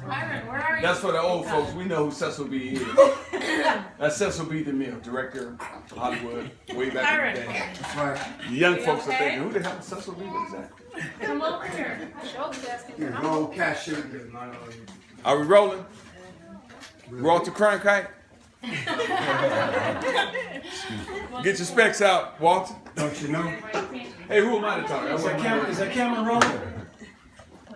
Byron, where are you? That's for the old folks. We know who Cecil B. is. That's Cecil B. DeMille, director of Hollywood, way back in the day. That's right. The young folks are thinking, who the hell is Cecil B. What is that? Come over here. Show the desk. Yeah, roll cashier. Are we rolling? Walter Cronkite? Get your specs out, Walter. Don't you know? Hey, who am I to talk? Is that camera rolling?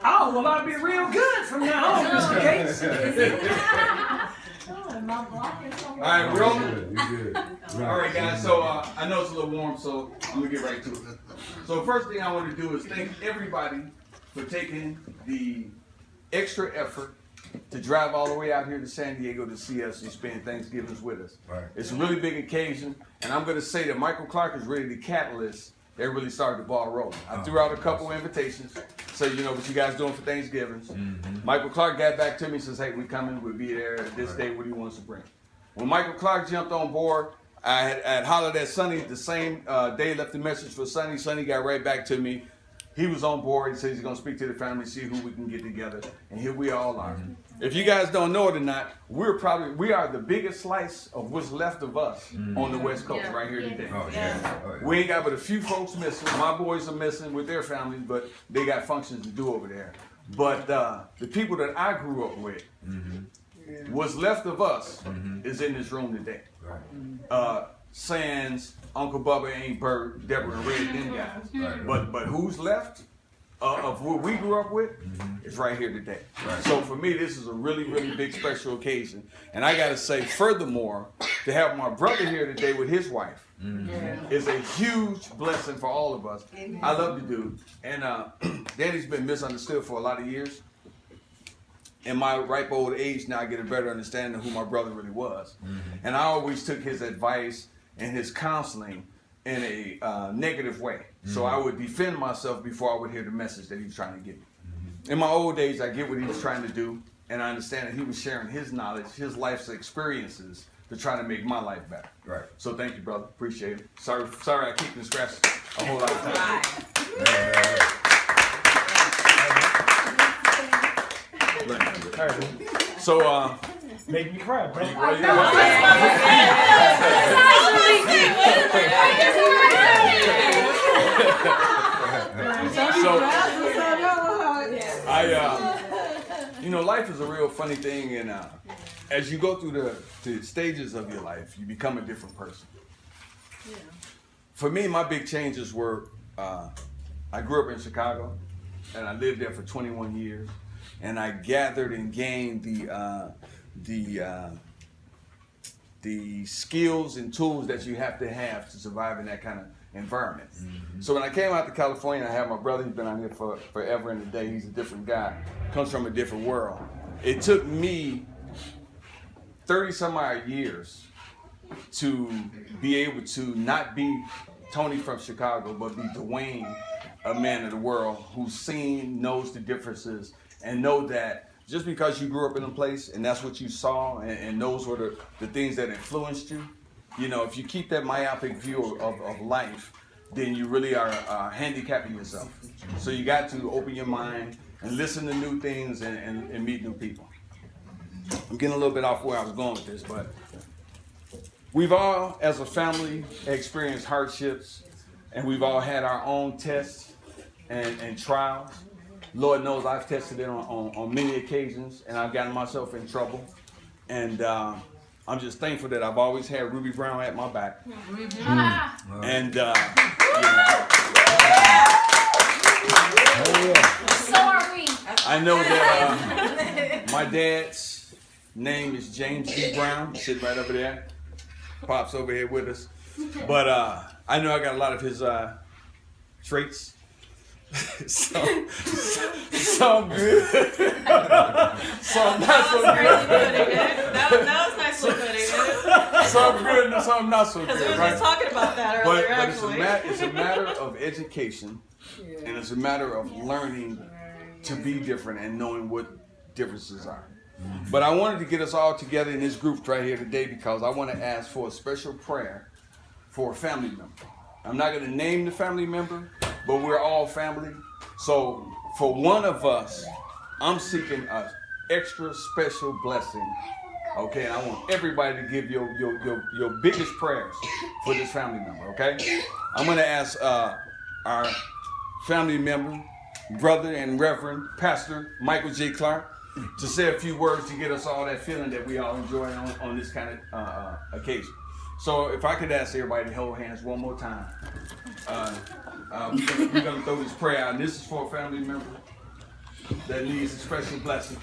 Oh, well, I'll be real good from now on, Mr. Gates. All right, we're rolling? All right, guys, so I know it's a little warm, so I'm going to get right to it. So first thing I want to do is thank everybody for taking the extra effort to drive all the way out here to San Diego to see us and spend Thanksgivings with us. Right. It's a really big occasion, and I'm going to say that Michael Clark is really the catalyst that really started the ball rolling. I threw out a couple invitations, so you know what you guys doing for Thanksgivings. Michael Clark got back to me and says, hey, we coming, we'll be there this day, what do you want us to bring? When Michael Clark jumped on board, I had hollered at Sonny the same day, left a message for Sonny. Sonny got right back to me. He was on board. He said he's going to speak to the family, see who we can get together. And here we all are. If you guys don't know it or not, we are the biggest slice of what's left of us on the West Coast right here today. Oh, yeah. Oh, yeah. We ain't got but a few folks missing. My boys are missing with their families, but they got functions to do over there. But the people that I grew up with, what's left of us is in this room today. Right. Sans, Uncle Bubba, ain't Bert, Deborah, and Red, them guys. Right. But who's left of what we grew up with is right here today. Right. So for me, this is a really, really big special occasion. And I got to say, furthermore, to have my brother here today with his wife is a huge blessing for all of us. I love the dude. And Danny's been misunderstood for a lot of years. In my ripe old age now, I get a better understanding of who my brother really was. And I always took his advice and his counseling in a negative way. So I would defend myself before I would hear the message that he was trying to give me. In my old days, I get what he was trying to do, and I understand that he was sharing his knowledge, his life's experiences to try to make my life better. Right. So thank you, brother. Appreciate it. Sorry I keep and scratch a whole lot of time. So, Make me cry, bro. Life is a real funny thing, and as you go through the stages of your life, you become a different person. Yeah. For me, my big changes were, I grew up in Chicago, and I lived there for 21 years, and I gathered and gained the skills and tools that you have to survive in that kind of environment. So when I came out to California, I had my brother. He's been out here for forever and a day. He's a different guy, comes from a different world. It took me 30 some odd years to be able to not be Tony from Chicago, but be Dwayne, a man of the world who's seen, knows the differences, and know that just because you grew up in a place and that's what you saw and those were the things that influenced you, if you keep that myopic view of life, then you really are handicapping yourself. So you got to open your mind and listen to new things and meet new people. I'm getting a little bit off where I was going with this, but we've all, as a family, experienced hardships, and we've all had our own tests and trials. Lord knows I've tested it on many occasions, and I've gotten myself in trouble. And I'm just thankful that I've always had Ruby Brown at my back. And so are we. I know that my dad's name is James B. Brown, sitting right over there. Pop's over here with us. But I know I got a lot of his traits. Some good. Some not so good. That was nicely put in. Some good and some not so good. Because we were right? just talking about that earlier, But actually. it's a matter of education, and it's a matter of learning to be different and knowing what differences are. But I wanted to get us all together in this group right here today because I want to ask for a special prayer for a family member. I'm not going to name the family member, but we're all family. So for one of us, I'm seeking extra special blessing. Okay, and I want everybody to give your biggest prayers for this family member. Okay, I'm gonna ask our family member, brother and Reverend Pastor Michael J. Clark, to say a few words to get us all that feeling that we all enjoy on this kind of occasion. So if I could ask everybody to hold hands one more time. We're gonna throw this prayer out, and this is for a family member that needs a special blessing.